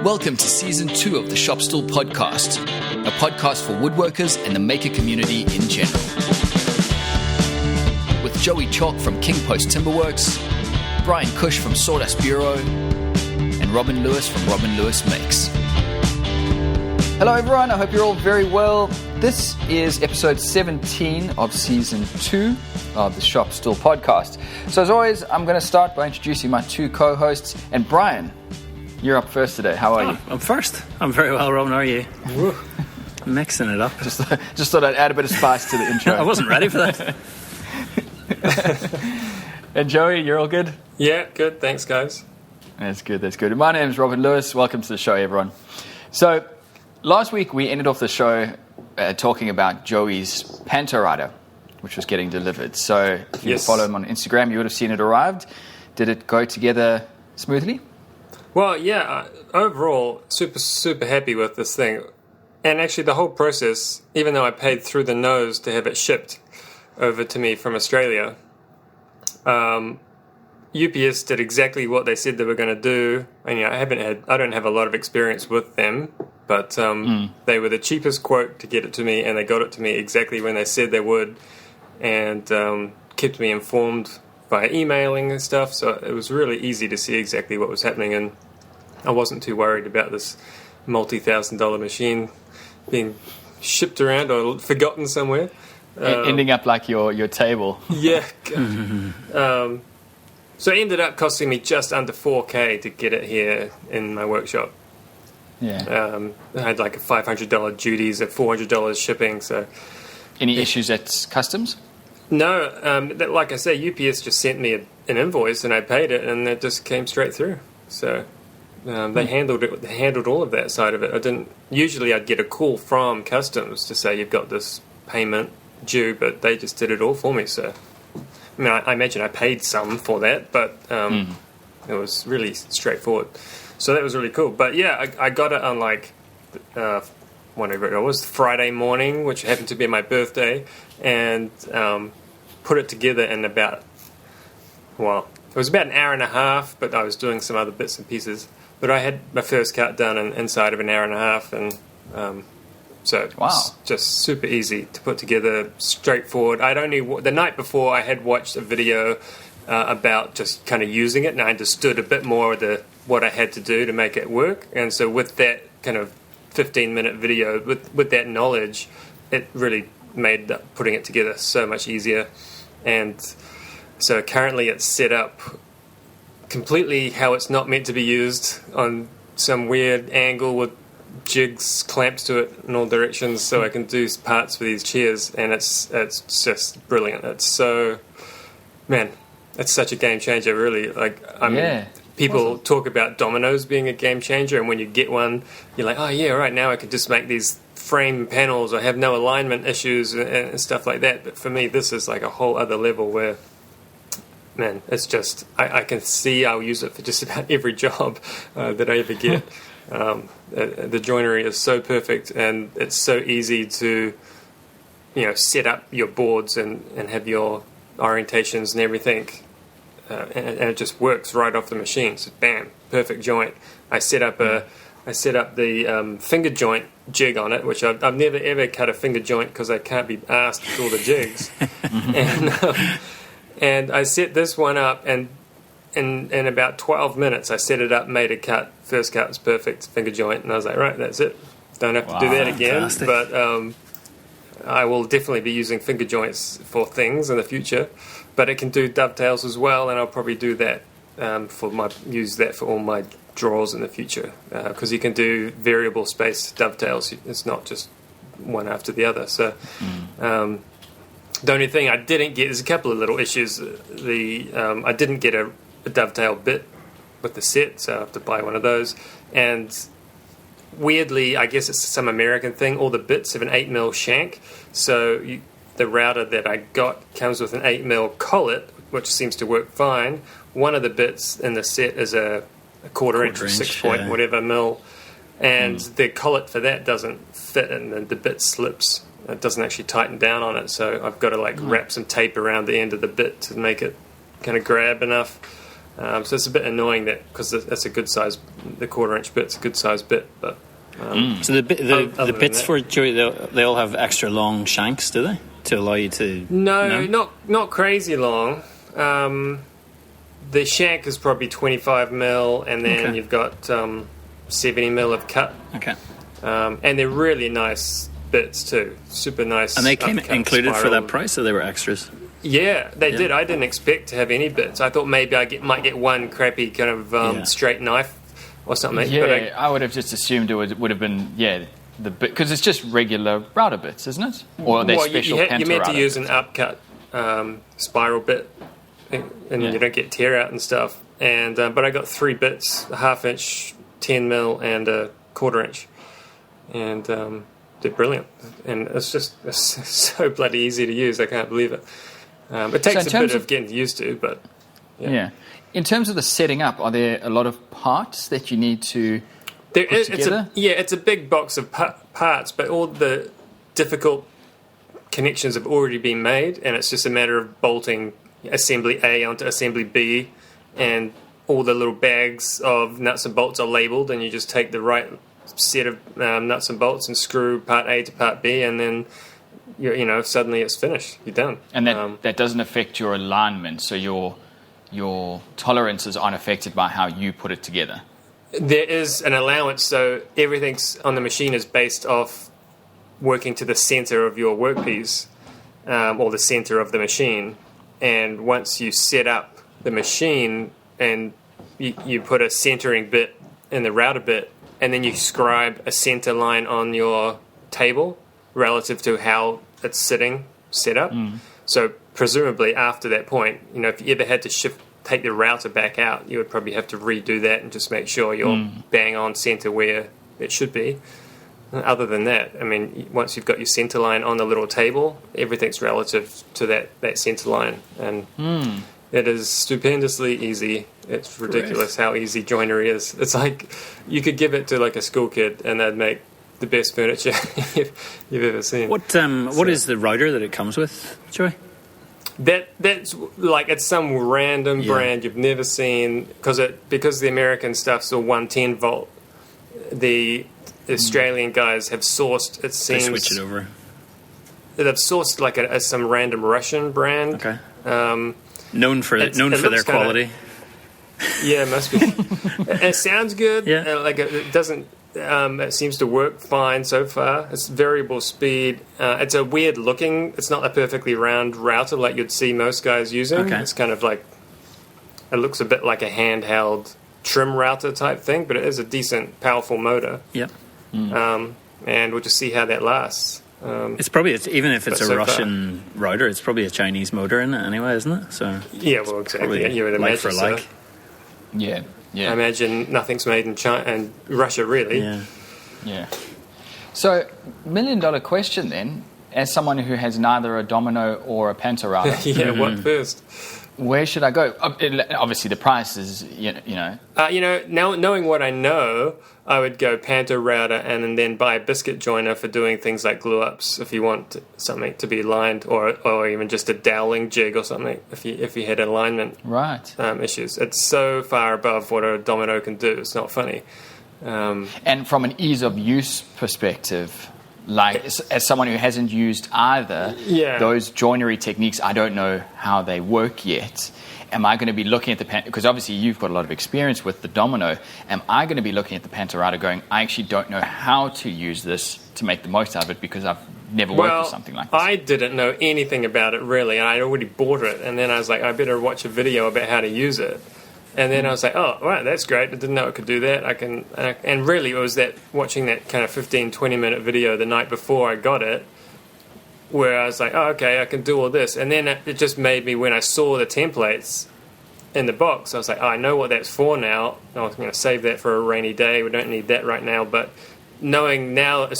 Welcome to Season 2 of the Shop Stool Podcast, a podcast for woodworkers and the maker community in general. With Joey Chalk from King Post Timberworks, Bryan Cush from Sawdust Bureau, and Robin Lewis from RobinLewisMakes. Hello everyone, I hope you're all very well. This is episode 17 of Season 2 of the Shop Stool Podcast. So as always, I'm going to start by introducing my two co-hosts. And Bryan, you're up first today. How are you? I'm first. I'm very well, Robin. How are you? Mixing it up. Just thought I'd add a bit of spice to the intro. I wasn't ready for that. And Joey, you're all good? Yeah, good. Thanks, guys. That's good. My name's Robin Lewis. Welcome to the show, everyone. So last week we ended off the show talking about Joey's Panto Rider, which was getting delivered. So if you follow him on Instagram, you would have seen it arrived. Did it go together smoothly? Well, yeah, overall, super happy with this thing. And actually the whole process, even though I paid through the nose to have it shipped over to me from Australia, UPS did exactly what they said they were going to do. And I don't have a lot of experience with them, but they were the cheapest quote to get it to me, and they got it to me exactly when they said they would, and kept me informed by emailing and stuff. So it was really easy to see exactly what was happening, and I wasn't too worried about this multi-$1,000 machine being shipped around or forgotten somewhere. Ending up like your table. Yeah. So it ended up costing me just under $4,000 to get it here in my workshop. Yeah. I had like a $500 duties, a $400 shipping. So any issues at customs? No. Like I say, UPS just sent me an invoice and I paid it, and it just came straight through. So they handled it. They handled all of that side of it. Usually I'd get a call from customs to say you've got this payment due, but they just did it all for me. So I mean, I imagine I paid some for that, but it was really straightforward. So that was really cool. But yeah, I got it on like whenever it was, Friday morning, which happened to be my birthday, and put it together in it was about an hour and a half, but I was doing some other bits and pieces. But I had my first cut done inside of an hour and a half, and so it's just super easy to put together, straightforward. The night before I had watched a video about just kind of using it, and I understood a bit more of what I had to do to make it work. And so with that kind of 15-minute video, with that knowledge, it really made putting it together so much easier. And so currently it's set up completely how it's not meant to be used, on some weird angle with jigs, clamps to it in all directions, so I can do parts for these chairs, and it's just brilliant. It's such a game changer, really. People talk about dominoes being a game changer, and when you get one, you're like, oh yeah, right, now I can just make these frame panels or have no alignment issues and stuff like that. But for me, this is like a whole other level where, man, it's just, I can see I'll use it for just about every job that I ever get. The joinery is so perfect, and it's so easy to, set up your boards and have your orientations and everything, and it just works right off the machine. So bam, perfect joint. I set up the finger joint jig on it, which I've never ever cut a finger joint because I can't be asked with all the jigs. And I set this one up, and in about 12 minutes I set it up, made a cut. First cut was perfect, finger joint, and I was like, right, that's it. Don't have to do that again. Fantastic. But I will definitely be using finger joints for things in the future. But it can do dovetails as well, and I'll probably do that use that for all my drawers in the future, because you can do variable space dovetails. It's not just one after the other. So the only thing I didn't get, there's a couple of little issues. I didn't get a dovetail bit with the set, so I have to buy one of those. And weirdly, I guess it's some American thing, all the bits have an 8mm shank. So the router that I got comes with an 8mm collet, which seems to work fine. One of the bits in the set is a quarter inch or 6 point whatever mil, and the collet for that doesn't fit, and the bit slips. It doesn't actually tighten down on it, so I've got to wrap some tape around the end of the bit to make it kind of grab enough. So it's a bit annoying that because it's a good size, the 1/4" bit's a good size bit, but. So the bits for it, Joey, they all have extra long shanks, do they, to allow you to? No, not crazy long. The shank is probably 25 mil, and then you've got 70 mil of cut. Okay. And they're really nice bits too, super nice. And they came included for that price, or they were extras? Yeah, they did. I didn't expect to have any bits. I thought maybe might get one crappy kind of straight knife or something. Yeah, but I would have just assumed it would have been the bit, because it's just regular router bits, isn't it? Or they're special penta you meant to router use an upcut spiral bit, and you don't get tear out and stuff. And but I got 3 bits: a 1/2 inch, 10 mil, and a 1/4 inch, and they're brilliant. And it's so bloody easy to use. I can't believe it. It takes a bit of getting used to, but yeah. In terms of the setting up, are there a lot of parts that you need to put together? It's a big box of parts, but all the difficult connections have already been made, and it's just a matter of bolting assembly A onto assembly B, and all the little bags of nuts and bolts are labelled, and you just take the right set of nuts and bolts and screw part A to part B, and then suddenly it's finished. You're done. And that doesn't affect your alignment, so your tolerances aren't affected by how you put it together. There is an allowance, so everything's on the machine is based off working to the center of your workpiece, or the center of the machine. And once you set up the machine and you put a centering bit in the router bit, and then you scribe a center line on your table relative to how it's set up. So presumably after that point, if you ever had to take the router back out, you would probably have to redo that and just make sure you're bang on center where it should be. Other than that, I mean, once you've got your center line on the little table, everything's relative to that center line. And it is stupendously easy. It's ridiculous how easy joinery is. It's like you could give it to like a school kid and they'd make the best furniture you've ever seen. What is the router that it comes with, Joey? That's like it's some random brand you've never seen, because the American stuff's a 110 volt. The Australian guys have sourced, it seems, they switch it over. They've sourced like some random Russian brand. Okay. Known for their quality. Yeah, it must be. It sounds good. Yeah. Like it doesn't. It seems to work fine so far. It's variable speed. It's a weird looking. It's not a perfectly round router like you'd see most guys using. Okay. It's kind of like, it looks a bit like a handheld trim router type thing, but it is a decent, powerful motor. Yep. And we'll just see how that lasts. It's even if it's a Russian router, it's probably a Chinese motor in it anyway, isn't it? So yeah, well, exactly. You would imagine like for like. So. Yeah. I imagine nothing's made in China and Russia, really. Yeah. So, $1 million question then, as someone who has neither a domino or a penta router. What first? Where should I go? Obviously, the price is, now knowing what I know, I would go panta router and then buy a biscuit joiner for doing things like glue ups if you want something to be aligned, or even just a doweling jig or something if you had alignment issues. It's so far above what a domino can do. It's not funny. And from an ease of use perspective, like as someone who hasn't used either, those joinery techniques, I don't know how they work yet. Am I going to be looking at the panta, because obviously you've got a lot of experience with the domino, am I going to be looking at the panta router going, I actually don't know how to use this to make the most out of it because I've never worked with something like this? I didn't know anything about it really, and I'd already bought it, and then I was like, I better watch a video about how to use it. And then I was like, oh, right, that's great. I didn't know it could do that. And really it was that watching that kind of 15, 20-minute video the night before I got it, where I was like, oh, okay, I can do all this. And then it just made me, when I saw the templates in the box, I was like, oh, I know what that's for now. I was going to save that for a rainy day. We don't need that right now. But knowing now,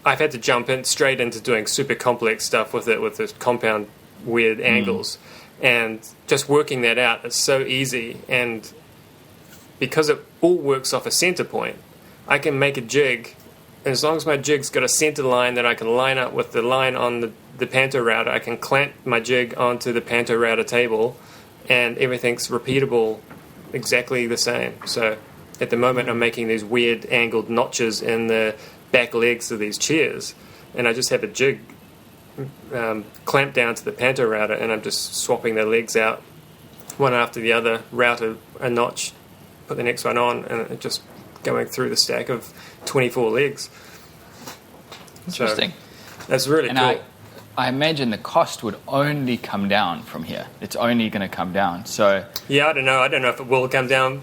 I've had to jump straight into doing super complex stuff with it, with this compound weird angles. And just working that out, it's so easy. And because it all works off a center point, I can make a jig. And as long as my jig's got a center line that I can line up with the line on the panta router, I can clamp my jig onto the panta router table, and everything's repeatable exactly the same. So at the moment, I'm making these weird angled notches in the back legs of these chairs, and I just have a jig clamped down to the panto router, and I'm just swapping the legs out one after the other, route a notch, put the next one on, and just going through the stack of 24 legs. Interesting. So that's really cool. I imagine the cost would only come down from here. It's only going to come down. So yeah, I don't know. I don't know if it will come down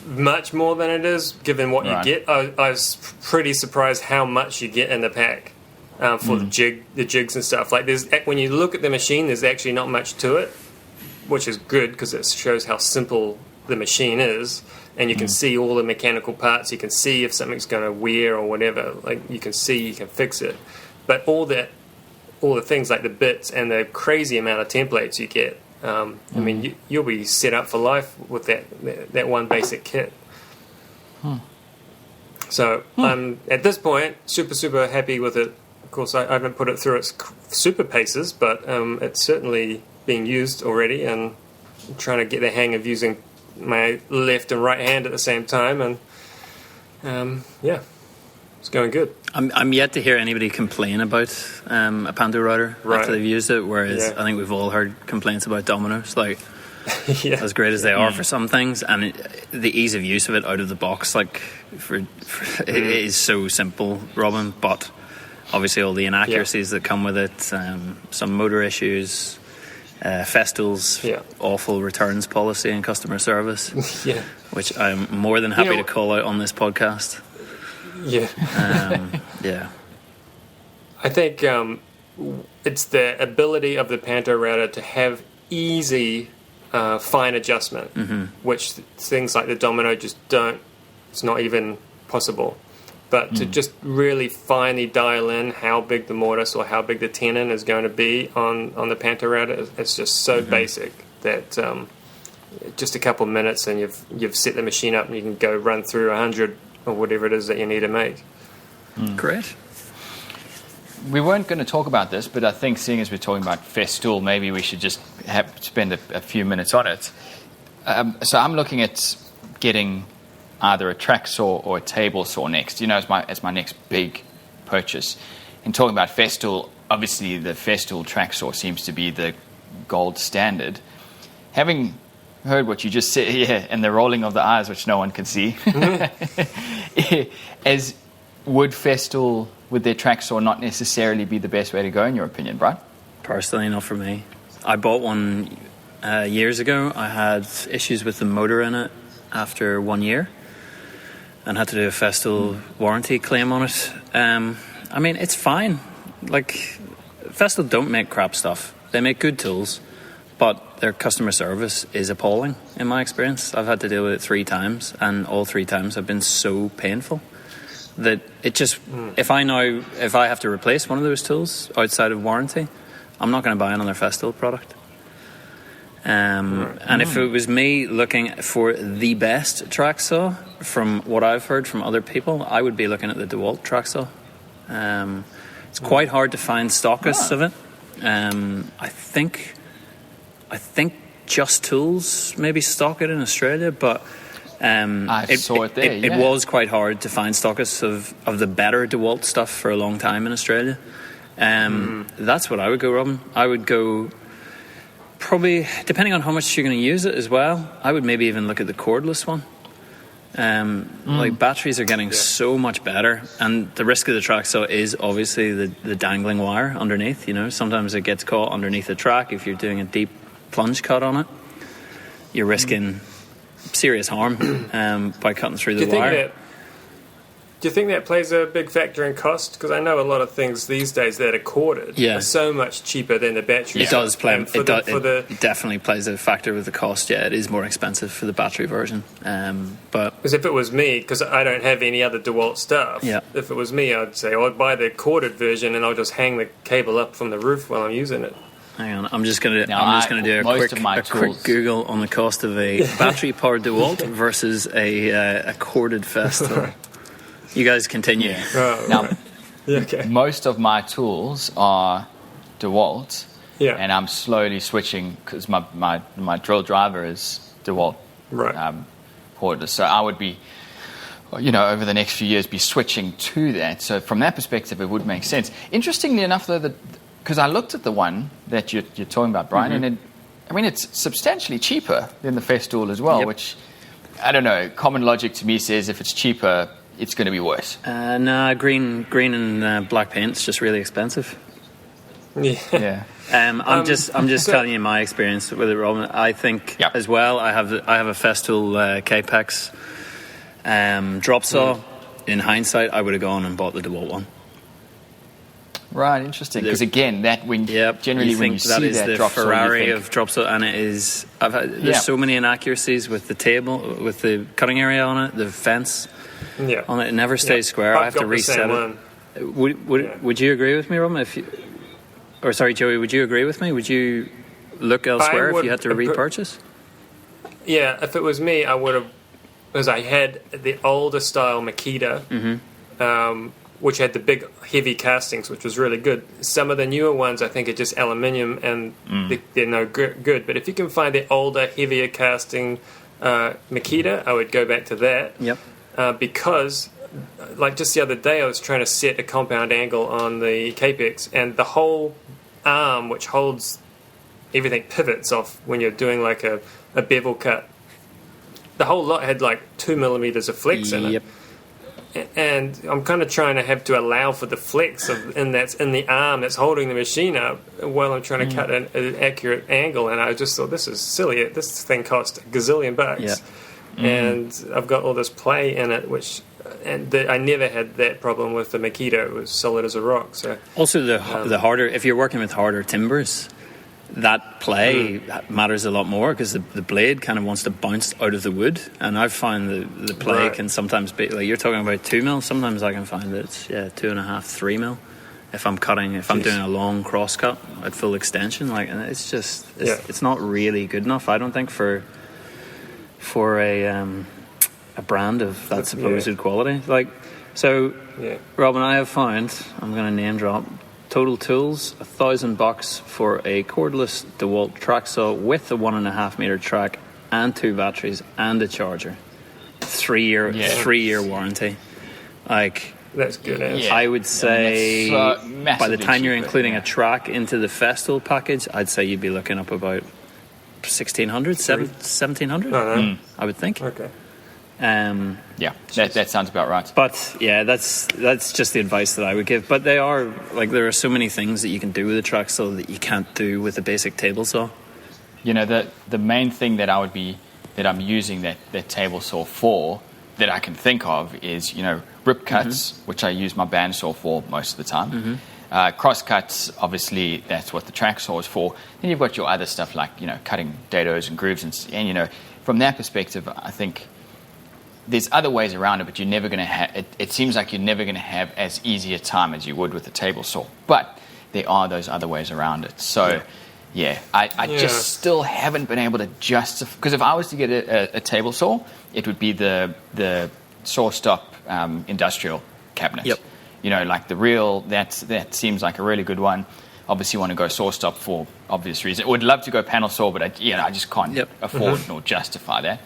much more than it is, given what you get. I was pretty surprised how much you get in the pack for the jigs and stuff. Like, when you look at the machine, there's actually not much to it, which is good because it shows how simple the machine is, and you can see all the mechanical parts. You can see if something's going to wear or whatever. Like, you can see, you can fix it. But all the things like the bits and the crazy amount of templates you get, I mean, you'll be set up for life with that one basic kit. So I'm, at this point, super happy with it. Of course, I haven't put it through its super paces, but it's certainly being used already, and I'm trying to get the hang of using my left and right hand at the same time, and it's going good. I'm yet to hear anybody complain about a Panto router after they've used it, whereas I think we've all heard complaints about Domino's, like as great as they are for some things, and the ease of use of it out of the box, like it is so simple, Robin, but obviously all the inaccuracies that come with it, some motor issues, Festool's awful returns policy and customer service, which I'm more than happy to call out on this podcast. I think it's the ability of the Panto router to have easy fine adjustment, which things like the Domino just don't. It's not even possible. But to just really finely dial in how big the mortise or how big the tenon is going to be on the Panto router, it's just so basic that just a couple of minutes and you've set the machine up and you can go run through 100 or whatever it is that you need to make. Great. We weren't going to talk about this, but I think seeing as we're talking about Festool, maybe we should just spend a few minutes on it. So I'm looking at getting either a track saw or a table saw next, as my next big purchase. In talking about Festool, obviously the Festool track saw seems to be the gold standard. Having heard what you just said, and the rolling of the eyes, which no one can see, would Festool with their track saw not necessarily be the best way to go, in your opinion, Bryan? Personally, not for me. I bought one years ago. I had issues with the motor in it after 1 year and had to do a Festool warranty claim on it. I mean, it's fine. Like, Festool don't make crap stuff. They make good tools, but their customer service is appalling, in my experience. I've had to deal with it 3 times, and all 3 times have been so painful that it just... If I have to replace one of those tools outside of warranty, I'm not going to buy another Festool product. And if it was me looking for the best track saw, from what I've heard from other people, I would be looking at the DeWalt track saw. It's quite hard to find stockists of it. I think Just Tools maybe stock it in Australia, but I saw it there. It was quite hard to find stockists of the better DeWalt stuff for a long time in Australia. That's what I would go, Robin. I would go probably, depending on how much you're going to use it as well, I would maybe even look at the cordless one. Like, batteries are getting so much better, and the risk of the track saw is obviously the dangling wire underneath. Sometimes it gets caught underneath the track. If you're doing a deep plunge cut on it, you're risking serious harm by cutting through the wire. Do you think that plays a big factor in cost? Because I know a lot of things these days that are corded are so much cheaper than the battery. It does play. It definitely plays a factor with the cost. Yeah, it is more expensive for the battery version. But because if it was me, because I don't have any other DeWalt stuff, if it was me, I'd say I'd buy the corded version and I'll just hang the cable up from the roof while I'm using it. Hang on, I'm just gonna do a quick Google on the cost of a battery powered DeWalt versus a corded Festool. You guys continue. Most of my tools are DeWalt, and I'm slowly switching because my drill driver is DeWalt. Right. cordless. So I would be, over the next few years, be switching to that. So from that perspective, it would make sense. Interestingly enough, though, because I looked at the one that you're talking about, Brian, and it's substantially cheaper than the Festool as well, which, I don't know, common logic to me says if it's cheaper, it's going to be worse. No, green and black paint's just really expensive. Yeah. I'm just telling you my experience with it, Robin. I think as well. I have a Festool K-Pex drop saw. In hindsight, I would have gone and bought the DeWalt one. Right, interesting. Because again, that when generally you when you that see is that the drop Ferrari saw, of drop saw, and it is. There's so many inaccuracies with the table, with the cutting area on it, the fence on it. It never stays square. I have to reset it. Would you agree with me, Roman? Joey, would you agree with me? Would you look elsewhere if you had to repurchase? Yeah, if it was me, I would have, because I had the older style Makita, which had the big heavy castings, which was really good. Some of the newer ones, I think, are just aluminium and they're no good. But if you can find the older, heavier casting Makita, I would go back to that. Yep. Because, like just the other day, I was trying to set a compound angle on the Capex, and the whole arm, which holds everything, pivots off when you're doing like a bevel cut. The whole lot had like 2 millimeters of flex in it. And I'm kind of trying to have to allow for the flex that's in the arm that's holding the machine up while I'm trying to cut an accurate angle. And I just thought, this is silly. This thing cost $1 gazillion. And I've got all this play in it, I never had that problem with the Makita. It was solid as a rock. So also the harder, if you're working with harder timbers, that play matters a lot more because the blade kind of wants to bounce out of the wood, and I find the play can sometimes be like you're talking about 2 mil. Sometimes I can find that it's 2.5, 3 mil. If I'm doing a long cross cut at full extension, and it's just it's not really good enough. I don't think for a brand of that supposed quality. Robin, I have found, I'm going to name drop, Total Tools, $1,000 for a cordless DeWalt track saw with a 1.5 meter track and 2 batteries and a charger. 3 year warranty. That's good. I would say by the time you're including a track into the Festool package, I'd say you'd be looking up about 1,600, 1,700. I would think. Okay. That sounds about right. But that's just the advice that I would give. But there are so many things that you can do with a track saw that you can't do with a basic table saw. The main thing that I'm using that table saw for that I can think of is rip cuts, which I use my bandsaw for most of the time. Cross cuts, obviously, that's what the track saw is for. Then you've got your other stuff like cutting dados and grooves, and from that perspective, I think there's other ways around it, but you're never going to have. It seems like you're never going to have as easy a time as you would with a table saw. But there are those other ways around it. So, I just still haven't been able to justify. Because if I was to get a table saw, it would be the Sawdust industrial cabinet. Yep. Like the real. That seems like a really good one. Obviously, want to go Sawdust for obvious reasons. I would love to go panel saw, but I just can't afford nor justify that.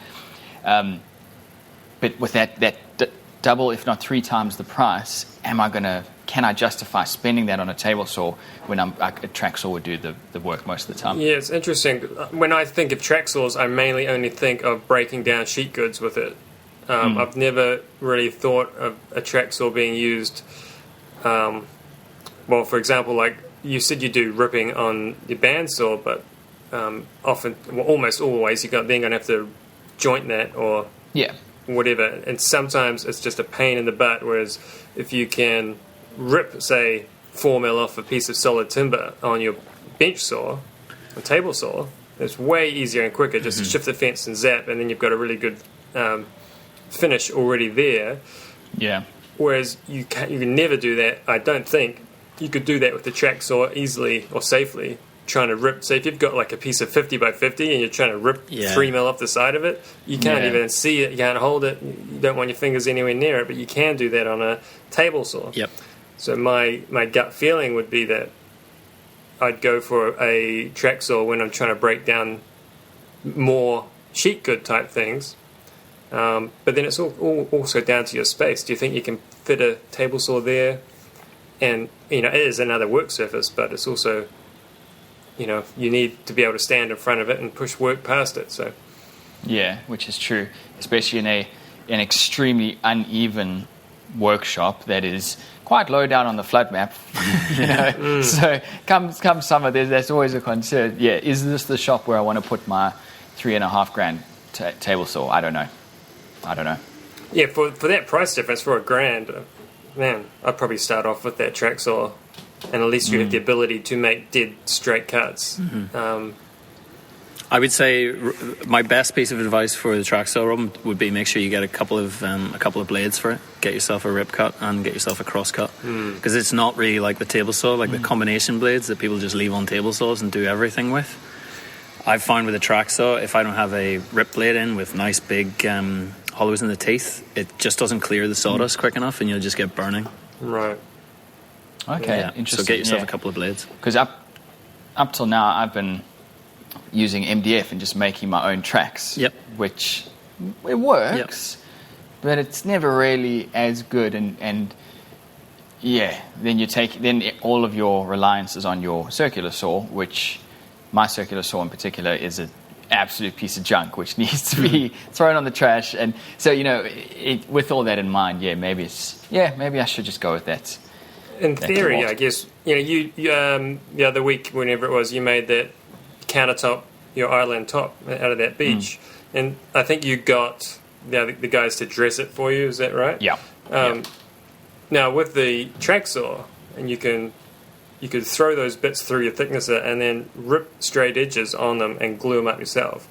But with that double, if not 3 times the price, can I justify spending that on a table saw when a track saw would do the work most of the time? Yeah, it's interesting. When I think of track saws, I mainly only think of breaking down sheet goods with it. I've never really thought of a track saw being used. For example, like you said, you do ripping on your bandsaw, but often, almost always, you're then going to have to joint that or whatever. And sometimes it's just a pain in the butt. Whereas if you can rip, say, 4 mil off a piece of solid timber on your bench saw, a table saw, it's way easier and quicker. Just shift the fence and zap, and then you've got a really good finish already there. Yeah. Whereas you can never do that. I don't think you could do that with the track saw easily or safely. Trying to rip, say if you've got like a piece of 50 by 50 and you're trying to rip 3 mil off the side of it, you can't even see it, you can't hold it, you don't want your fingers anywhere near it, but you can do that on a table saw. Yep. So my gut feeling would be that I'd go for a track saw when I'm trying to break down more sheet good type things, But then it's also down to your space. Do you think you can fit a table saw there? And, it is another work surface, but it's also, you need to be able to stand in front of it and push work past it. So, yeah, which is true, especially in an extremely uneven workshop that is quite low down on the flood map. So come summer, there's always a concern. Yeah, is this the shop where I want to put my $3,500 table saw? I don't know. Yeah, for that price difference, for $1,000, man, I'd probably start off with that track saw, and at least you have the ability to make dead straight cuts. I would say my best piece of advice for the track saw, Robin, would be make sure you get a couple of blades for it. Get yourself a rip cut and get yourself a cross cut, because it's not really like the table saw, like the combination blades that people just leave on table saws and do everything with. I've found with a track saw, if I don't have a rip blade in with nice big hollows in the teeth, it just doesn't clear the sawdust quick enough, and you'll just get burning. Right. Okay, Yeah. interesting. So get yourself a couple of blades. Because up till now, I've been using MDF and just making my own tracks. Yep. Which it works, but it's never really as good. And then all of your reliance is on your circular saw, which my circular saw in particular is an absolute piece of junk which needs to be thrown on the trash. And so with all that in mind, maybe I should just go with that. In theory, I guess you the other week, whenever it was, you made that countertop, your island top out of that beach, and I think you got the guys to dress it for you. Is that right? Yeah. Now with the track saw, and you could throw those bits through your thicknesser and then rip straight edges on them and glue them up yourself.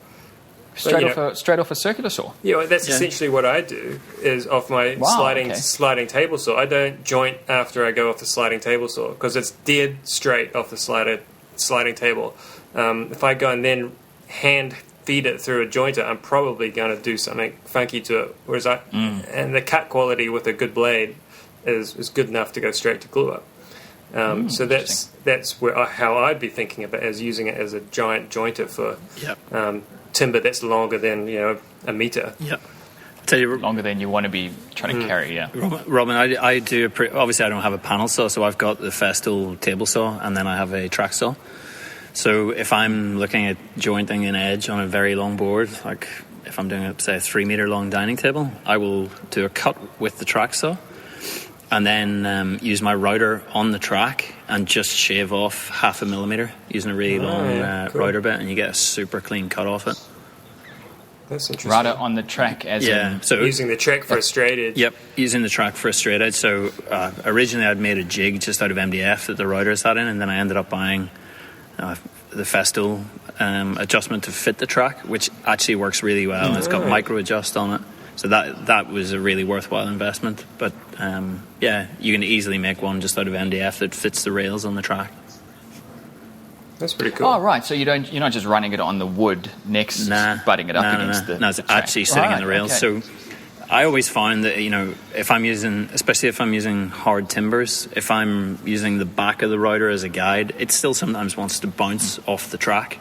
Straight off a circular saw. Yeah, well, that's essentially what I do. Is off my sliding table saw. I don't joint after I go off the sliding table saw because it's dead straight off the sliding table. If I go and then hand feed it through a jointer, I'm probably going to do something funky to it. Whereas and the cut quality with a good blade is good enough to go straight to glue up. So that's how I'd be thinking about it, as using it as a giant jointer for timber that's longer than a meter. Yep. Tell you, longer than you want to be trying to carry. Yeah. Robin, I do. Obviously, I don't have a panel saw, so I've got the Festool table saw, and then I have a track saw. So if I'm looking at jointing an edge on a very long board, like if I'm doing say a 3 meter long dining table, I will do a cut with the track saw, and then use my router on the track and just shave off 0.5 millimeter using a really long router bit, and you get a super clean cut off it. That's interesting. Router on the track so using the track for a straight edge. Yep, using the track for a straight edge. So originally I'd made a jig just out of MDF that the routers had in, and then I ended up buying the Festool adjustment to fit the track, which actually works really well, and it's got micro adjust on it. So that was a really worthwhile investment. But you can easily make one just out of MDF that fits the rails on the track. That's pretty cool. Oh, right. So you're not just running it on the wood next, butting it up against the. No, it's actually sitting in the rails. Okay. So I always find that if I'm using hard timbers, if I'm using the back of the router as a guide, it still sometimes wants to bounce off the track.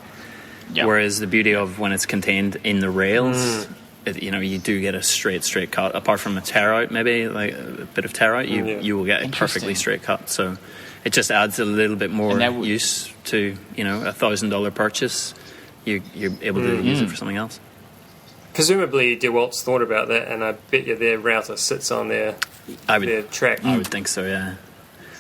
Yep. Whereas the beauty of when it's contained in the rails. You do get a straight cut. Apart from a tear out, maybe like a bit of tear out, you will get a perfectly straight cut. So it just adds a little bit more use to $1,000 purchase. You're able to use it for something else. Presumably, DeWalt's thought about that, and I bet you their router sits on their track. I would think so. Yeah,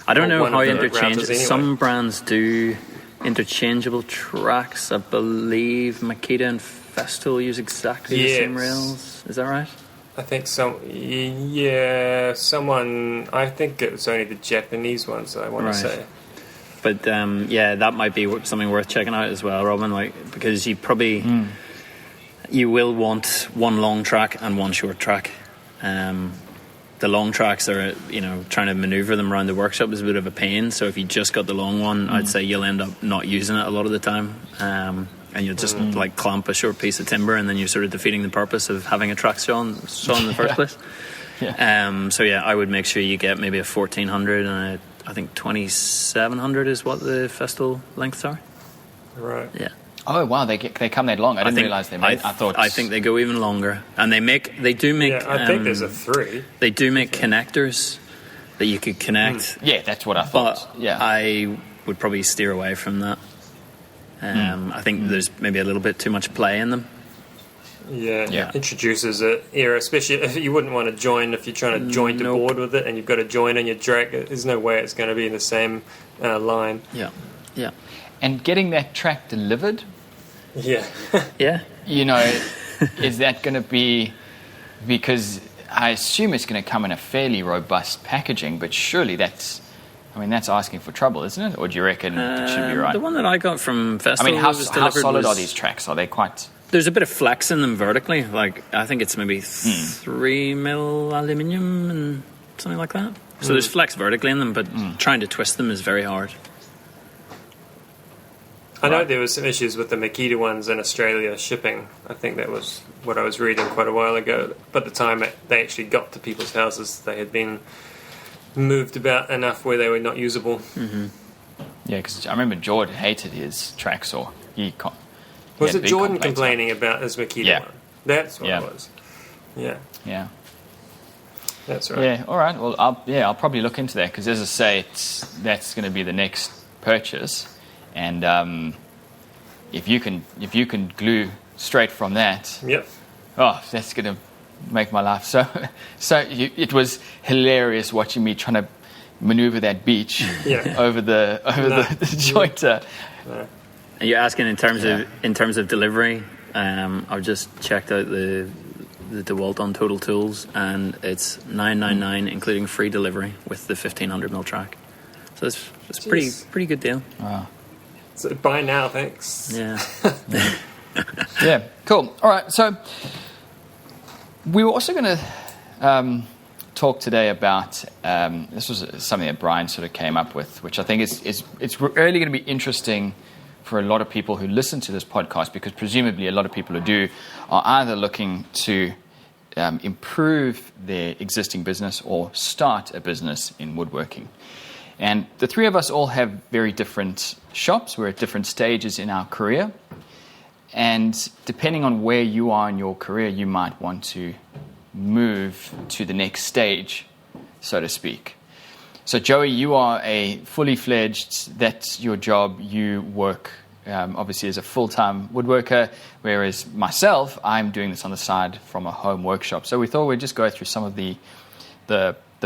I don't know how interchangeable. Anyway. Some brands do interchangeable tracks. I believe Makita and Festool use exactly the same rails. Is that right? I think so. Yeah, I think it was only the Japanese ones, I want to say. But that might be something worth checking out as well, Robin. Because you probably you will want one long track and one short track. The long tracks are, trying to maneuver them around the workshop is a bit of a pain. So if you just got the long one, I'd say you'll end up not using it a lot of the time. And you'll just clamp a short piece of timber, and then you're sort of defeating the purpose of having a track saw in the first place. Yeah. I would make sure you get maybe a 1400 and I think 2700 is what the Festool lengths are. Right. Yeah. Oh wow, they come that long. I didn't realize they made. I think they go even longer, and they do make. Yeah, I think there's a 3. They do make connectors that you could connect. Yeah, that's what I thought. But yeah, I would probably steer away from that. I think there's maybe a little bit too much play in them. Yeah. Introduces an era, especially if you wouldn't want to join if you're trying to joint a board with it, and you've got to join and you drag it. There's no way it's going to be in the same line. Yeah. and getting that track delivered. Yeah. Yeah. You know, is that going to be, because I assume it's going to come in a fairly robust packaging, but surely that's asking for trouble, isn't it? Or do you reckon it should be right? The one that I got from Festival how solid are these tracks? Are they quite... There's a bit of flex in them vertically. Like, I think it's maybe 3 mil aluminium and something like that. So there's flex vertically in them, but trying to twist them is very hard. I know there was some issues with the Makita ones in Australia shipping. I think that was what I was reading quite a while ago. By the time they actually got to people's houses, they had been moved about enough where they were not usable. Mm-hmm. Yeah, because I remember Jordan hated his track saw. Was it Jordan complaining about his Makita one? That's what it was. Yeah. Yeah. That's right. Yeah, all right. Well, I'll probably look into that, because as I say, that's going to be the next purchase. And if you can glue straight from that, that's going to make my life so. It was hilarious watching me trying to maneuver that beach over the jointer. No. And you're asking in terms of delivery. I've just checked out the DeWalt on Total Tools, and it's $9.99 including free delivery with the 1500mm track. So it's pretty good deal. Wow. So buy now, thanks. Yeah. Yeah, cool. All right, so we were also going to talk today about, this was something that Bryan sort of came up with, which I think it's really going to be interesting for a lot of people who listen to this podcast, because presumably a lot of people who do are either looking to improve their existing business or start a business in woodworking. And the three of us all have very different shops. We're at different stages in our career. And depending on where you are in your career, you might want to move to the next stage, so to speak. So, Joey, you are a fully fledged, that's your job. You work, obviously, as a full-time woodworker, whereas myself, I'm doing this on the side from a home workshop. So we thought we'd just go through some of the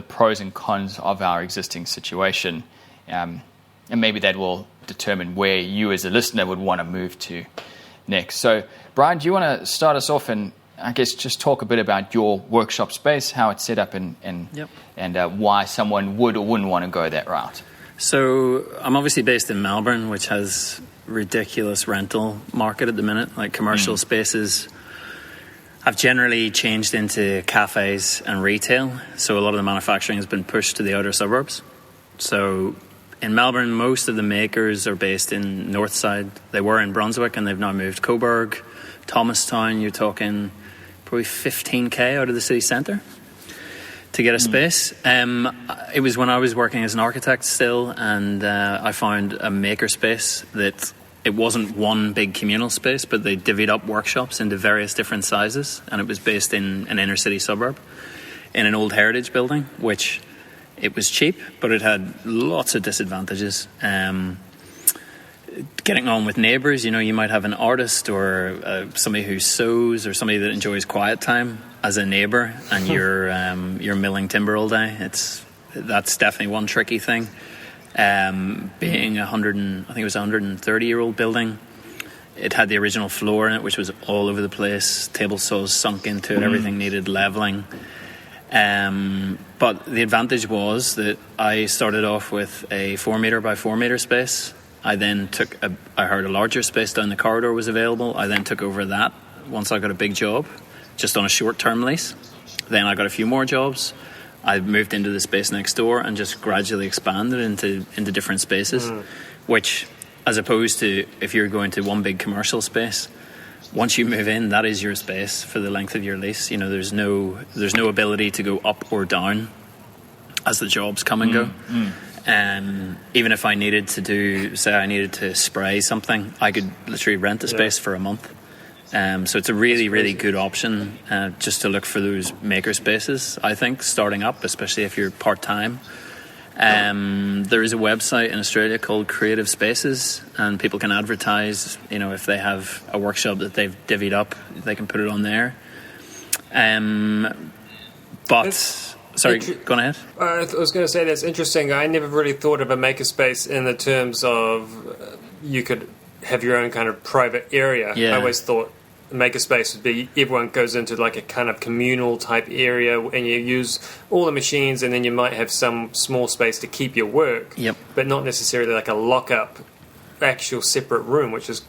pros and cons of our existing situation. And maybe that will determine where you as a listener would want to move to next. So, Bryan, do you want to start us off and I guess just talk a bit about your workshop space, how it's set up, and why someone would or wouldn't want to go that route? So I'm obviously based in Melbourne, which has ridiculous rental market at the minute. Like commercial spaces have generally changed into cafes and retail. So a lot of the manufacturing has been pushed to the outer suburbs. So in Melbourne, most of the makers are based in north side. They were in Brunswick and they've now moved Coburg, Thomastown. You're talking probably 15k out of the city centre to get a space. It was when I was working as an architect still, and I found a maker space that it wasn't one big communal space, but they divvied up workshops into various different sizes, and it was based in an inner city suburb in an old heritage building, which it was cheap, but it had lots of disadvantages. Getting on with neighbours, you might have an artist or somebody who sews or somebody that enjoys quiet time as a neighbour, and you're milling timber all day. That's definitely one tricky thing. Being I think it was a 130-year-old building, it had the original floor in it, which was all over the place. Table saws sunk into it. Everything needed levelling. But the advantage was that I started off with a 4 metre by 4 metre space. I then I heard a larger space down the corridor was available. I then took over that once I got a big job, just on a short-term lease. Then I got a few more jobs. I moved into the space next door and just gradually expanded into different spaces, which, as opposed to if you're going to one big commercial space, once you move in, that is your space for the length of your lease. There's no ability to go up or down as the jobs come and go. Even if I needed to spray something, I could literally rent a space for a month. So it's a really, really good option just to look for those maker spaces, I think, starting up, especially if you're part-time. There is a website in Australia called Creative Spaces, and people can advertise, if they have a workshop that they've divvied up, they can put it on there. Go on ahead. I was going to say that's interesting. I never really thought of a makerspace in the terms of you could have your own kind of private area. Yeah. I always thought a makerspace would be everyone goes into like a kind of communal type area and you use all the machines, and then you might have some small space to keep your work, but not necessarily like a lock-up actual separate room, which is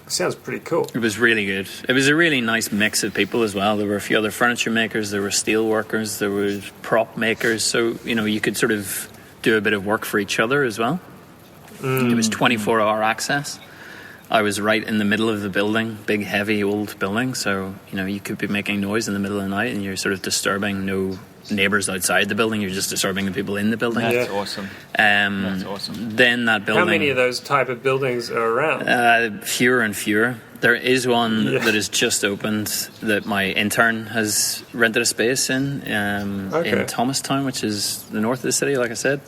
sounds pretty cool. It was really good. It was a really nice mix of people as well. There were a few other furniture makers, there were steel workers, there were prop makers, so you could sort of do a bit of work for each other as well. It was 24-hour access. I was right in the middle of the building, big heavy old building, so you could be making noise in the middle of the night and you're sort of disturbing no neighbours outside the building, you're just disturbing the people in the building. That's awesome. That's awesome. Then that building... How many of those type of buildings are around? Fewer and fewer. There is one that has just opened that my intern has rented a space in Thomastown, which is the north of the city, like I said,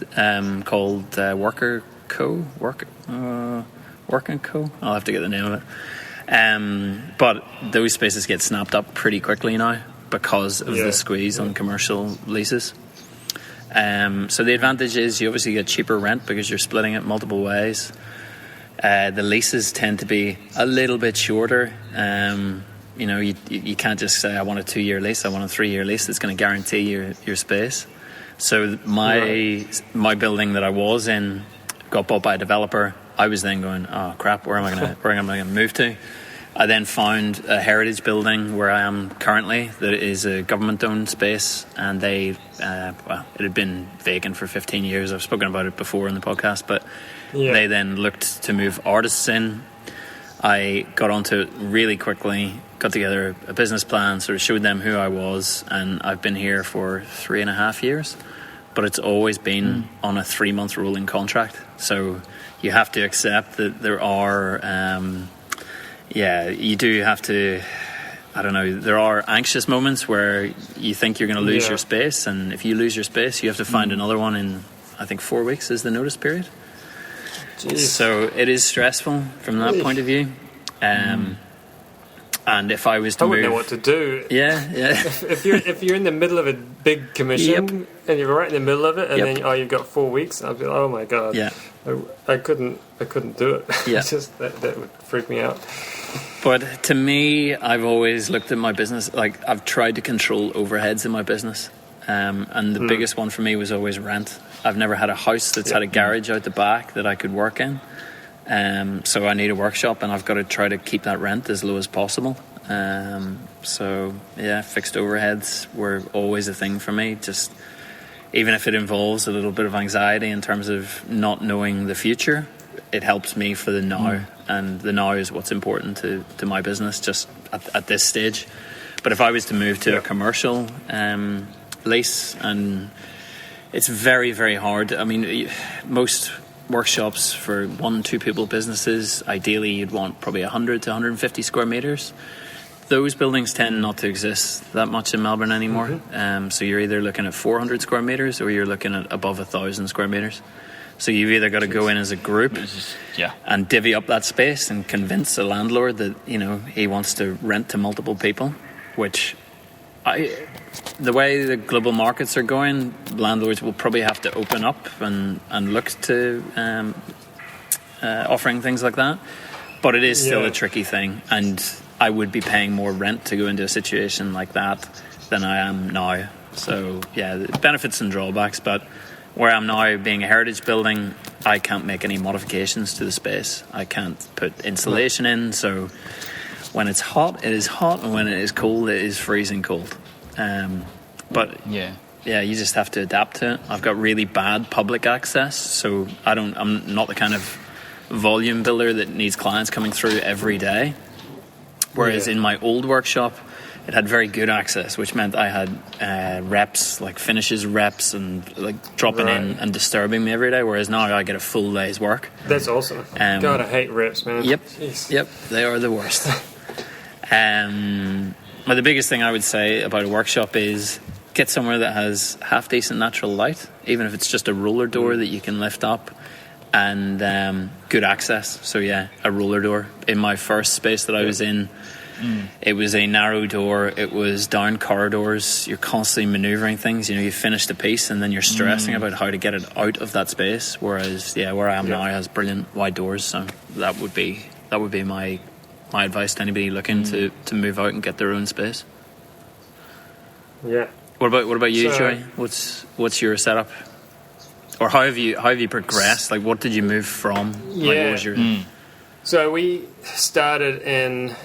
called Work & Co. I'll have to get the name of it. But those spaces get snapped up pretty quickly now because of the squeeze on commercial leases. So the advantage is you obviously get cheaper rent because you're splitting it multiple ways. The leases tend to be a little bit shorter. You can't just say I want a 2-year lease, I want a 3-year lease that's going to guarantee your space. So my building that I was in got bought by a developer. I was then going, oh crap, where am I going to move to? I then found a heritage building where I am currently that is a government-owned space, and it had been vacant for 15 years. I've spoken about it before in the podcast, but they then looked to move artists in. I got onto it really quickly, got together a business plan, sort of showed them who I was, and I've been here for 3.5 years, but it's always been on a 3-month rolling contract. So you have to accept that there are... you do have to, there are anxious moments where you think you're going to lose your space, and if you lose your space, you have to find another one in, I think 4 weeks is the notice period. Jeez. So it is stressful from that point of view. And if I was to I wouldn't know what to do. If you're in the middle of a big commission and you're right in the middle of it, and then you've got 4 weeks, I'd be like, oh my god, I couldn't do it. Just that would freak me out. But to me, I've always looked at my business like I've tried to control overheads in my business, and the biggest one for me was always rent. I've never had a house that's had a garage out the back that I could work in. So I need a workshop, and I've got to try to keep that rent as low as possible. Fixed overheads were always a thing for me, just even if it involves a little bit of anxiety in terms of not knowing the future, it helps me for the now, and the now is what's important to my business just at this stage. But if I was to move to a commercial lease, and it's very, very hard. I mean, most workshops for 1-2 people businesses, ideally you'd want probably 100 to 150 square meters. Those buildings tend not to exist that much in Melbourne anymore. So you're either looking at 400 square meters or you're looking at above 1,000 square meters. So you've either got to go in as a group and divvy up that space and convince a landlord that he wants to rent to multiple people, which the way the global markets are going, landlords will probably have to open up and look to offering things like that. But it is still a tricky thing, and I would be paying more rent to go into a situation like that than I am now. So the benefits and drawbacks, but where I'm now being a heritage building, I can't make any modifications to the space. I can't put insulation in, so when it's hot, it is hot, and when it is cold, it is freezing cold. You just have to adapt to it. I've got really bad public access, so I'm not the kind of volume builder that needs clients coming through every day. Whereas in my old workshop, it had very good access, which meant I had reps, like finishes reps, and like dropping in and disturbing me every day. Whereas now I get a full day's work. That's awesome. God, I hate reps, man. Yep, Jeez. yep, they are the worst. But the biggest thing I would say about a workshop is get somewhere that has half decent natural light, even if it's just a roller door that you can lift up, and good access. So yeah, a roller door. In my first space that I was in, it was a narrow door. It was down corridors. You're constantly maneuvering things. You finish the piece and then you're stressing about how to get it out of that space. Whereas where I am now has brilliant wide doors. So that would be my advice to anybody looking to move out and get their own space. Yeah. What about you, Joey? What's your setup? Or how have you progressed? Like, what did you move from? Yeah. Like, what was your... So we started in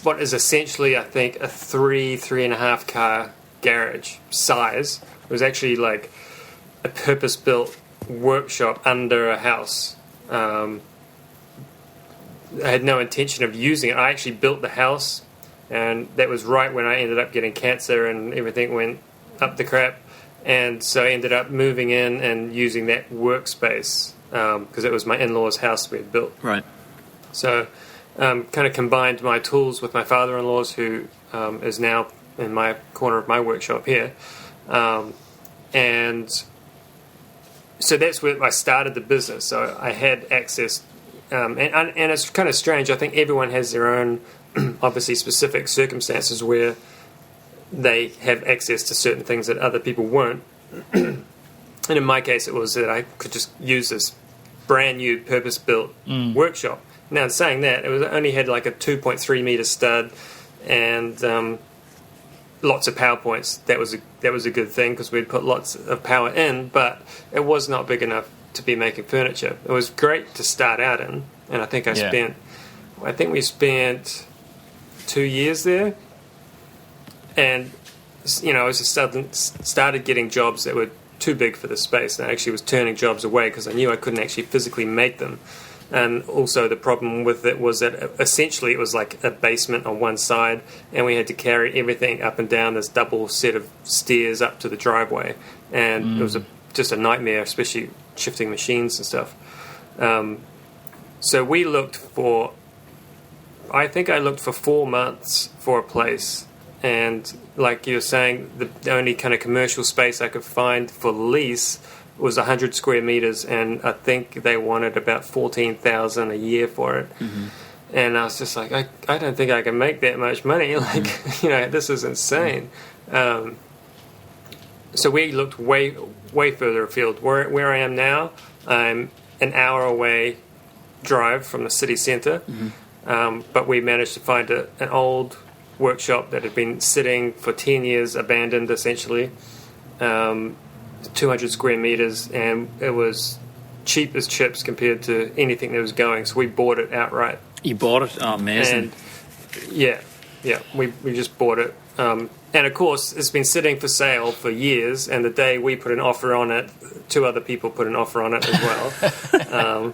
what is essentially, I think, a 3.5 car garage size. It was actually like a purpose-built workshop under a house. I had no intention of using it. I actually built the house, and that was right when I ended up getting cancer and everything went up the crap. And so I ended up moving in and using that workspace because it was my in-laws' house we had built. Right. So kind of combined my tools with my father-in-law's, who is now in my corner of my workshop here. And so that's where I started the business. So I had access. And it's kind of strange. I think everyone has their own, obviously, specific circumstances where they have access to certain things that other people won't. And in my case, it was that I could just use this brand new purpose-built workshop. Now, saying that, it only had like a 2.3 meter stud and lots of power points. That was a good thing because we'd put lots of power in, but it was not big enough to be making furniture. It was great to start out in, and I think we spent 2 years there. And, I was just started getting jobs that were too big for the space. And I actually was turning jobs away because I knew I couldn't actually physically make them. And also the problem with it was that essentially it was like a basement on one side, and we had to carry everything up and down this double set of stairs up to the driveway. And it was just a nightmare, especially shifting machines and stuff. So we looked for, I think I looked for 4 months for a place. And like you were saying, the only kind of commercial space I could find for lease was 100 square meters, and I think they wanted about $14,000 a year for it. And I was just like, I don't think I can make that much money. Like, this is insane. So we looked way further afield. Where I am now, I'm an hour away drive from the city centre, but we managed to find an old workshop that had been sitting for 10 years, abandoned essentially, 200 square meters, and it was cheap as chips compared to anything that was going, so we bought it outright. You bought it? Oh, amazing. And yeah, we just bought it. And of course, it's been sitting for sale for years, and the day we put an offer on it, 2 other people put an offer on it as well.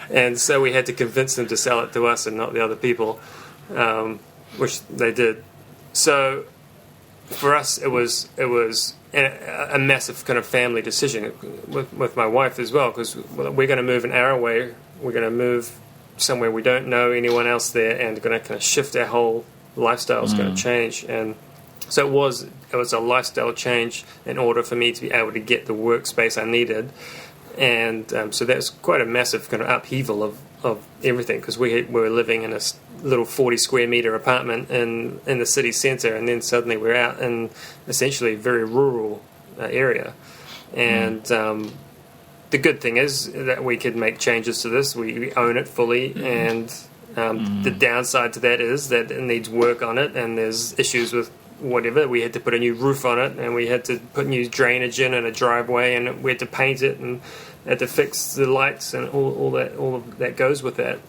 And so we had to convince them to sell it to us and not the other people. Which they did. So for us, it was a massive kind of family decision with my wife as well, because we're going to move an hour away. We're going to move somewhere we don't know anyone else there, and going to kind of shift our whole lifestyle is going to change. And so it was a lifestyle change in order for me to be able to get the workspace I needed. And so that was quite a massive kind of upheaval of everything, because we were living in a little 40 square meter apartment in the city centre, and then suddenly we're out in essentially a very rural area. And the good thing is that we could make changes to this. We own it fully, and the downside to that is that it needs work on it, and there's issues with whatever. We had to put a new roof on it, and we had to put new drainage in and a driveway, and we had to paint it, and had to fix the lights and all of that goes with that.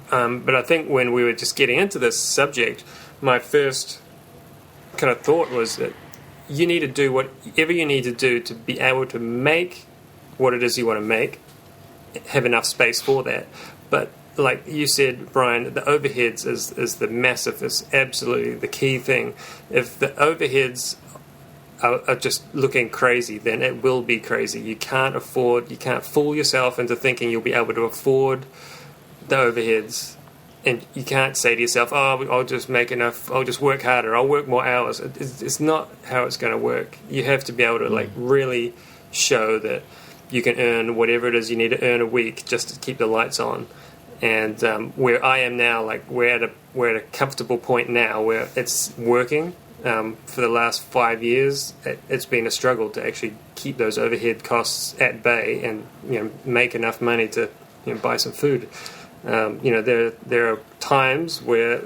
But I think when we were just getting into this subject, my first kind of thought was that you need to do whatever you need to do to be able to make what it is you want to make, have enough space for that. But like you said, Brian, the overheads is absolutely the key thing. If the overheads are just looking crazy, then it will be crazy. You can't fool yourself into thinking you'll be able to afford the overheads, and you can't say to yourself, oh, I'll just make enough, I'll just work harder, I'll work more hours. It's not how it's going to work. You have to be able to like really show that you can earn whatever it is you need to earn a week just to keep the lights on. And where I am now, like we're at a comfortable point now where it's working. For the last 5 years, it's been a struggle to actually keep those overhead costs at bay and make enough money to buy some food. There are times where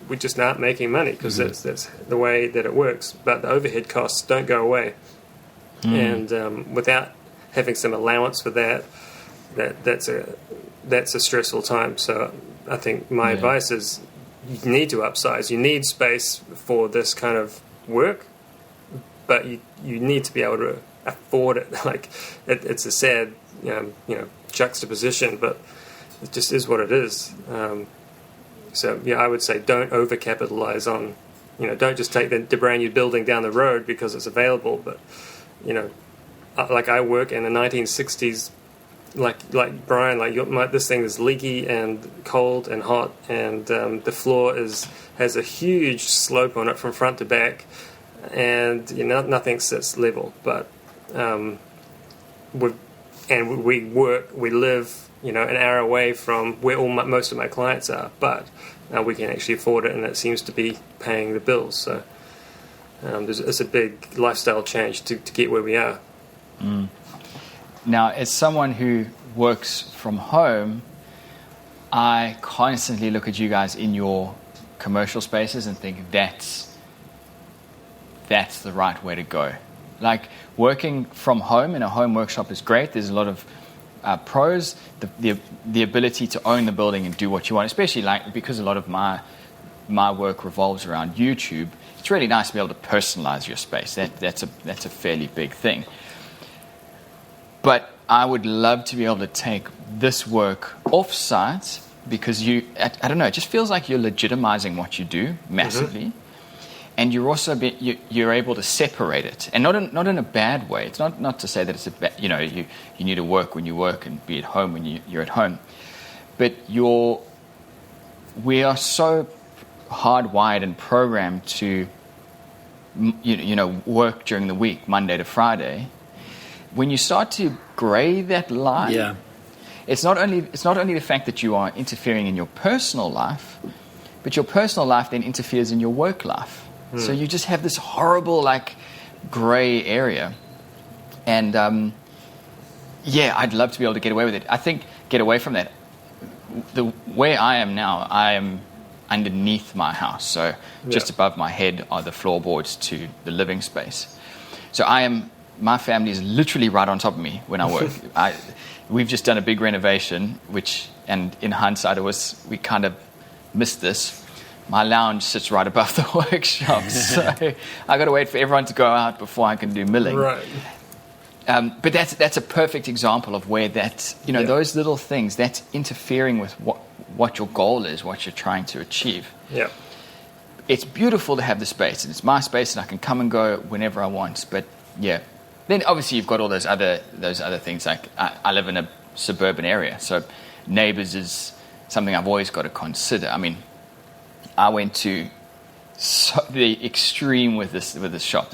we just aren't making money because that's the way that it works. But the overhead costs don't go away, and without having some allowance for that's a stressful time. So I think my advice is you need to upsize. You need space for this kind of work, but you need to be able to afford it. Like it's a sad juxtaposition, but it just is what it is. So I would say don't overcapitalize on, don't just take the brand new building down the road because it's available. But like I work in the 1960s. Like Brian, this thing is leaky and cold and hot, and the floor has a huge slope on it from front to back, and nothing sits level. But we live an hour away from where most of my clients are, but we can actually afford it, and it seems to be paying the bills. So it's a big lifestyle change to get where we are. Now, as someone who works from home, I constantly look at you guys in your commercial spaces and think that's the right way to go. Like, working from home in a home workshop is great. There's a lot of pros. The ability to own the building and do what you want, especially because a lot of my work revolves around YouTube. It's really nice to be able to personalize your space. That's a fairly big thing. But I would love to be able to take this work off-site because I don't know, it just feels like you're legitimizing what you do massively. And you're also you're able to separate it, and not in a bad way. It's not to say that it's you need to work when you work and be at home when you're at home. But we are so hardwired and programmed to work during the week, Monday to Friday. When you start to grey that line, it's not only the fact that you are interfering in your personal life, but your personal life then interferes in your work life. So you just have this horrible grey area, and I'd love to be able to get away with it. I think get away from that. The way I am now, I am underneath my house, so just above my head are the floorboards to the living space. So my family is literally right on top of me when I work. We've just done a big renovation, and in hindsight, we kind of missed this. My lounge sits right above the workshop, so I got to wait for everyone to go out before I can do milling. Right. But that's a perfect example of where those little things, that's interfering with what your goal is, what you're trying to achieve. Yeah. It's beautiful to have the space, and it's my space, and I can come and go whenever I want. But then obviously you've got all those other things. Like I live in a suburban area, so neighbours is something I've always got to consider. I mean, I went to the extreme with this shop.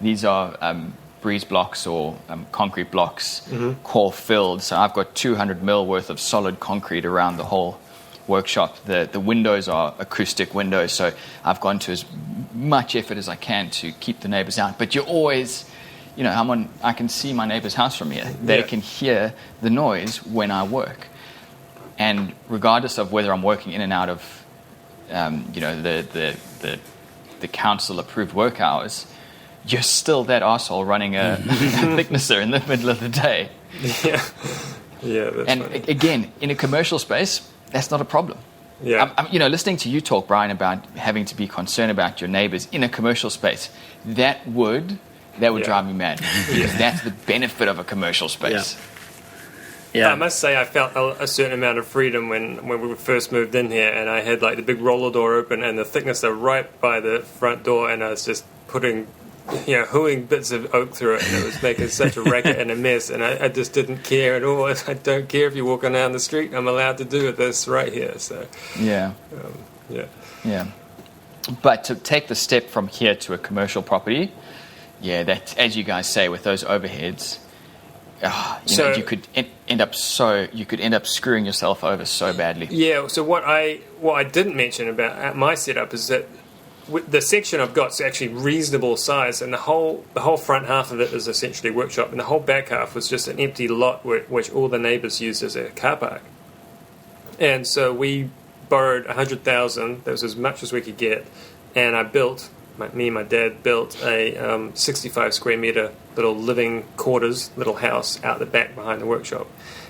These are breeze blocks or concrete blocks, core filled. So I've got 200 mil worth of solid concrete around the whole workshop. The windows are acoustic windows, so I've gone to as much effort as I can to keep the neighbours out. But you're always, I can see my neighbour's house from here. They can hear the noise when I work, and regardless of whether I'm working in and out of the council approved work hours, you're still that arsehole running a thicknesser in the middle of the day. That's funny. Again, in a commercial space, that's not a problem. Listening to you talk, Brian, about having to be concerned about your neighbours in a commercial space, that would drive me mad, because that's the benefit of a commercial space. Yeah. I must say I felt a certain amount of freedom when we first moved in here, and I had like the big roller door open and the thickness of right by the front door, and I was just putting, hooing bits of oak through it, and it was making such a racket and a mess, and I just didn't care at all. I don't care if you're walking down the street, I'm allowed to do this right here. So Yeah. Yeah. But to take the step from here to a commercial property, that, as you guys say, with those overheads, you could end up screwing yourself over so badly. Yeah. So what I didn't mention about my setup is that the section I've got is actually reasonable size, and the whole front half of it is essentially workshop, and the whole back half was just an empty lot which all the neighbours used as a car park. And so we borrowed $100,000. That was as much as we could get, and me and my dad built a 65 square metre little living quarters, little house out the back behind the workshop,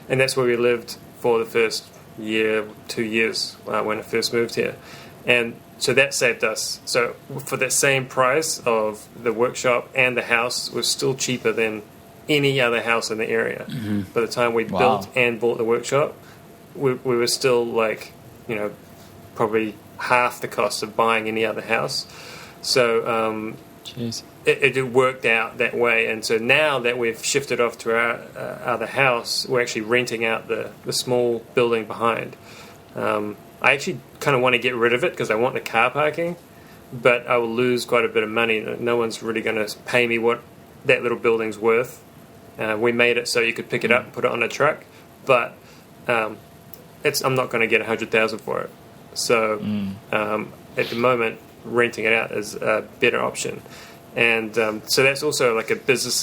and that's where we lived for the first 2 years when I first moved here, and so that saved us. So for that same price of the workshop and the house was still cheaper than any other house in the area. Mm-hmm. By the time we built and bought the workshop, we were still probably half the cost of buying any other house. So it worked out that way. And so now that we've shifted off to our other house, we're actually renting out the small building behind. I actually kind of want to get rid of it because I want the car parking, but I will lose quite a bit of money. No one's really going to pay me what that little building's worth. We made it so you could pick it up and put it on a truck, but I'm not going to get $100,000 for it. So at the moment, renting it out is a better option. And so that's also like a business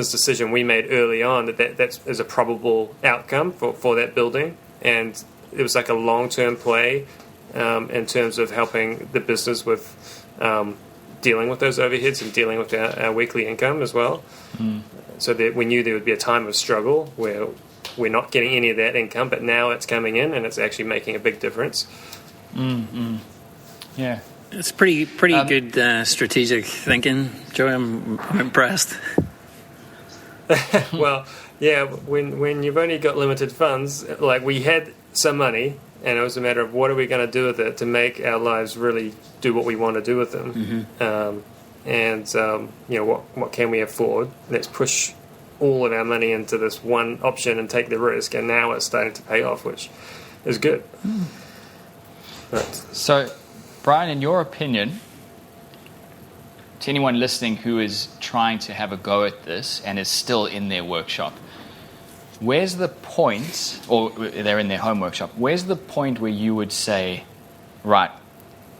decision we made early on that is a probable outcome for that building. And it was like a long-term play in terms of helping the business with dealing with those overheads and dealing with our weekly income as well. So that we knew there would be a time of struggle where we're not getting any of that income, but now it's coming in and it's actually making a big difference. Yeah. It's pretty good strategic thinking, Joey. I'm impressed. Well, yeah, when you've only got limited funds, like we had some money, and it was a matter of what are we going to do with it to make our lives really do what we want to do with them. What can we afford? Let's push all of our money into this one option and take the risk, and now it's starting to pay off, which is good. So, Bryan, in your opinion, to anyone listening who is trying to have a go at this and is still in their workshop, where's the point, or they're in their home workshop, where's the point where you would say, right,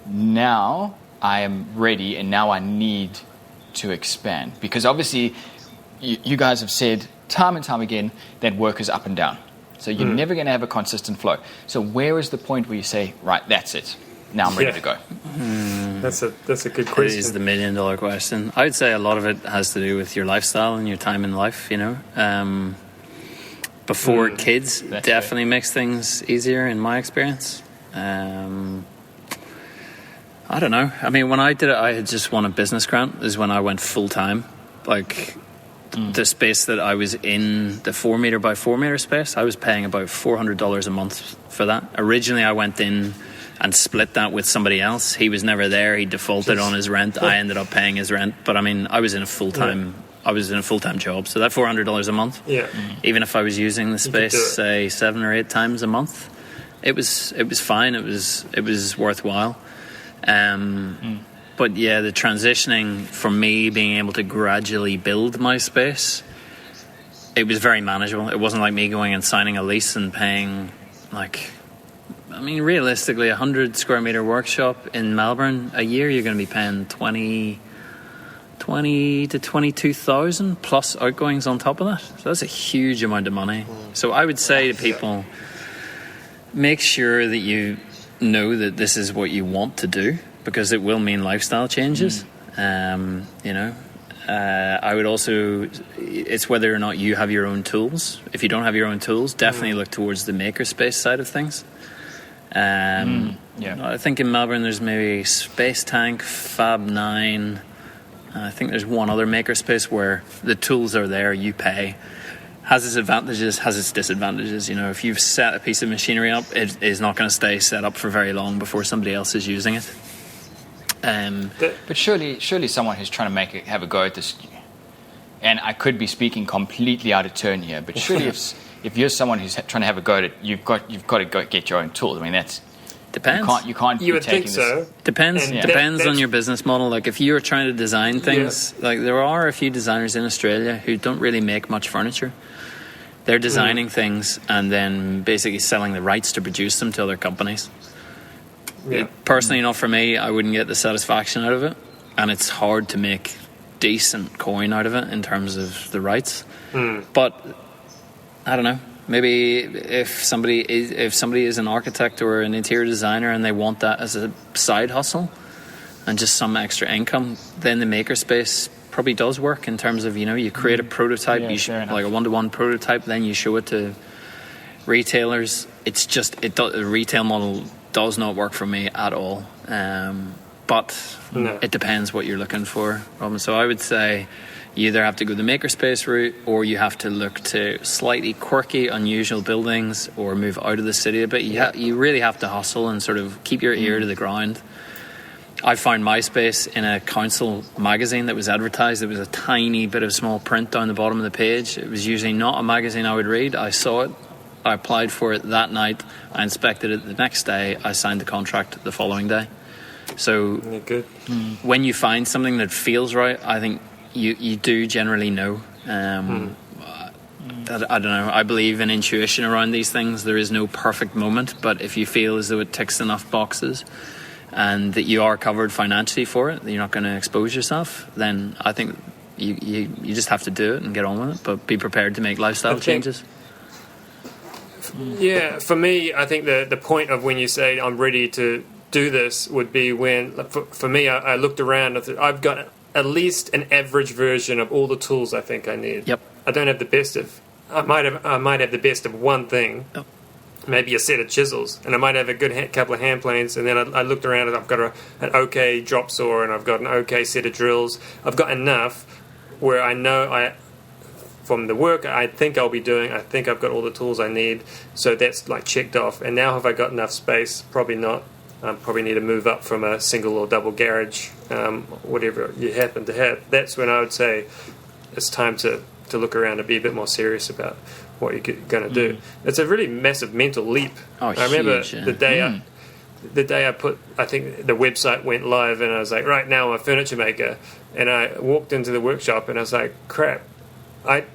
now I am ready and now I need to expand? Because obviously you guys have said time and time again that work is up and down. So you're never going to have a consistent flow. So where is the point where you say, right, that's it. Now I'm ready to go. That's a good question. It is the $1 million question. I would say a lot of it has to do with your lifestyle and your time in life, Before kids definitely makes things easier in my experience. I don't know. I mean, when I did it, I had just won a business grant. Is when I went full time. Like the space that I was in, the 4 meter by 4 meter space, I was paying about $400 a month for that. Originally, I went in and split that with somebody else. He was never there. He defaulted on his rent. I ended up paying his rent. But I mean, I was in a full time. I was in a full-time job, so that $400 a month, even if I was using the space, say 7 or 8 times a month, it was fine. It was worthwhile. But yeah, the transitioning from me being able to gradually build my space, it was very manageable. It wasn't like me going and signing a lease and paying realistically, 100 square meter workshop in Melbourne a year, you're going to be paying 20 to 22,000 plus outgoings on top of that. So that's a huge amount of money. So I would say to people, make sure that you know that this is what you want to do, because it will mean lifestyle changes. I would also, it's whether or not you have your own tools. If you don't have your own tools, definitely look towards the makerspace side of things. I think in Melbourne there's maybe Space Tank, Fab 9. I think there's one other makerspace where the tools are there, you pay, has its advantages, has its disadvantages. You know, if you've set a piece of machinery up, it is not going to stay set up for very long before somebody else is using it. But surely someone who's trying to have a go at this, and I could be speaking completely out of turn here, but surely if you're someone who's trying to have a go at it, you've got to go get your own tools. I mean, that's depends. You can't. You would taking think so. this. Depends. And Depends that's on your business model. Like if you're trying to design things, like there are a few designers in Australia who don't really make much furniture. They're designing things and then basically selling the rights to produce them to other companies. Yeah. Personally, not for me. I wouldn't get the satisfaction out of it, and it's hard to make decent coin out of it in terms of the rights. But I don't know. Maybe if somebody is an architect or an interior designer and they want that as a side hustle and just some extra income, then the makerspace probably does work in terms of, you know, you create a prototype, like a one-to-one prototype, then you show it to retailers. It's just the retail model does not work for me at all. But it depends what you're looking for, Robin. So I would say you either have to go the makerspace route, or you have to look to slightly quirky, unusual buildings, or move out of the city a bit. You really have to hustle and sort of keep your ear to the ground. I found my space in a council magazine that was advertised. There was a tiny bit of small print down the bottom of the page. It was usually not a magazine I would read. I saw it. I applied for it that night. I inspected it the next day. I signed the contract the following day. So when you find something that feels right, I think you do generally know. I don't know. I believe in intuition around these things. There is no perfect moment, but if you feel as though it ticks enough boxes and that you are covered financially for it, that you're not going to expose yourself, then I think you just have to do it and get on with it, but be prepared to make lifestyle changes. Yeah, for me, I think the point of when you say I'm ready to do this would be when, for me, I looked around and thought, I've got at least an average version of all the tools I think I need. Yep. I don't have the best of. I might have the best of one thing. Yep. Maybe a set of chisels, and I might have a good couple of hand planes, and then I looked around and I've got an okay drop saw, and I've got an okay set of drills. I've got enough where I know from the work I think I'll be doing, I think I've got all the tools I need, so that's like checked off. And now have I got enough space? Probably not. Probably need to move up from a single or double garage, whatever you happen to have. That's when I would say it's time to look around and be a bit more serious about what you're going to do. It's a really massive mental leap. Oh, I remember huge, yeah. the day I think the website went live, and I was like, right now I'm a furniture maker, and I walked into the workshop and I was like, crap, I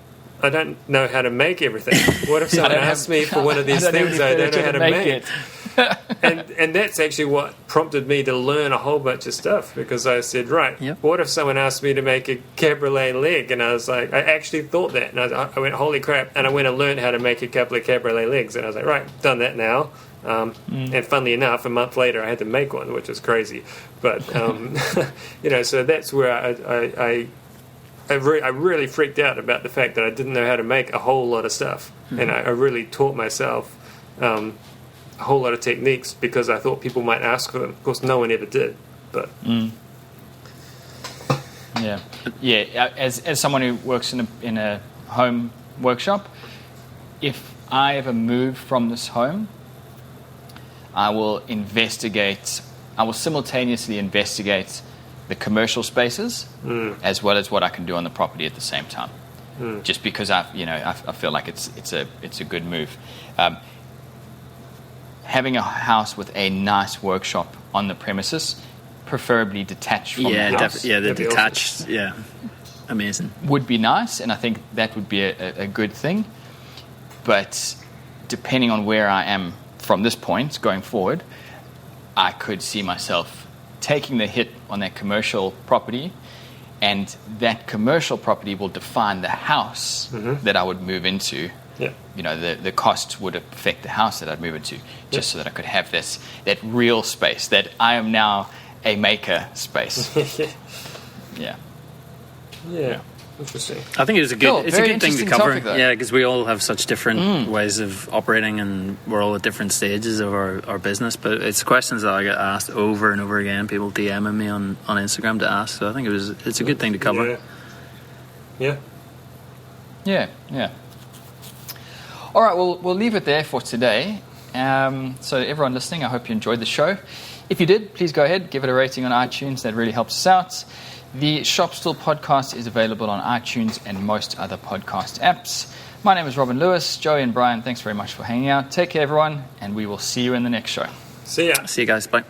don't know how to make everything. What if someone asked me for one of these things I don't know how to make it? and that's actually what prompted me to learn a whole bunch of stuff, because I said, right, what if someone asked me to make a cabriolet leg? And I was like, I actually thought that, and I went, holy crap, and I went and learned how to make a couple of cabriolet legs, and I was like, right, done that now. And funnily enough, a month later I had to make one, which was crazy, but you know, so that's where I really freaked out about the fact that I didn't know how to make a whole lot of stuff, and I really taught myself a whole lot of techniques because I thought people might ask for them. Of course, no one ever did. But as someone who works in a home workshop, if I ever move from this home, I will simultaneously investigate the commercial spaces as well as what I can do on the property at the same time. Just because I feel like it's a good move. Having a house with a nice workshop on the premises, preferably detached from the house. The detached, awesome. Amazing. Would be nice, and I think that would be a good thing. But depending on where I am from this point going forward, I could see myself taking the hit on that commercial property, and that commercial property will define the house that I would move into. Yeah. You know, the costs would affect the house that I'd move into, just so that I could have that real space, that I am now a maker space. Yeah. Interesting. I think it's a good thing to cover. Topic, yeah, because we all have such different ways of operating, and we're all at different stages of our business. But it's questions that I get asked over and over again. People DMing me on Instagram to ask. So I think it's a good thing to cover. Yeah. All right, we'll leave it there for today. So everyone listening, I hope you enjoyed the show. If you did, please go ahead, give it a rating on iTunes. That really helps us out. The Shop Stool Podcast is available on iTunes and most other podcast apps. My name is Robin Lewis. Joey and Brian, thanks very much for hanging out. Take care, everyone, and we will see you in the next show. See ya. See you guys. Bye.